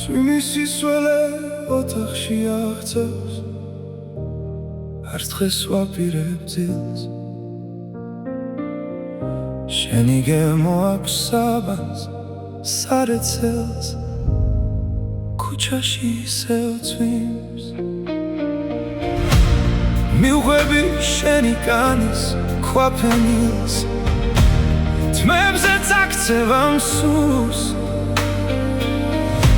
წვიმის სისველე ოთახში აღწევს, არც დღეს ვაპირებ ძილს. შენი გემო აქვს საბანს, სარეცელს, ქუჩაში ისევ წვიმს. მივხვები შენი კანის ქვაფენილს, თმებზე წაქცევა მსურს.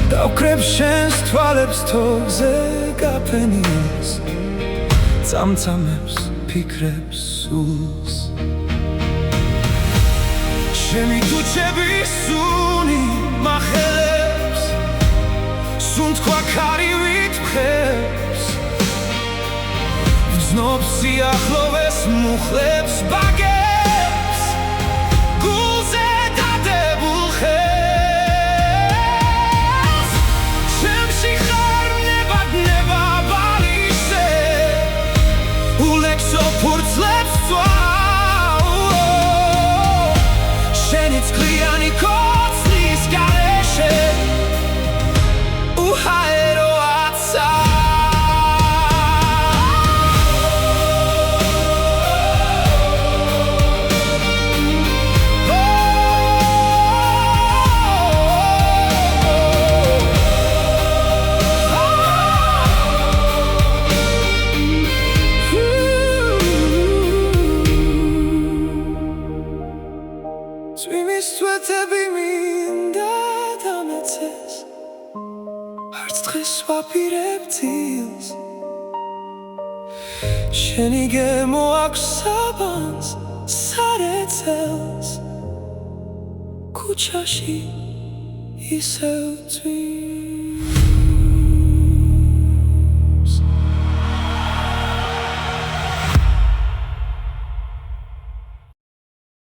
დავკრებ შენს თვალებს თოვლზე გაფენილს, წამწამებს ფიქრებს სულს. შენი ქუჩები სუნი მახელებს, სუნთქვა ქარივით მხებს, ვძნობს სიახლოვეს მუხლებს ბაგებს, გულზე დადებულ ხელს. ჩემში ხარ ნებადნება ბალიშზე, ულექსო ფურცლებს შენი წყლიანი კოცნის გარეშე უჰაეროაცა. წვიმის წვეთები მინდა დამეცეს, არც დღეს ვაპირებ ძილს. შენი გემო აქვს საბანს, სარეცელს, ქუჩაში ისევ წვიმს.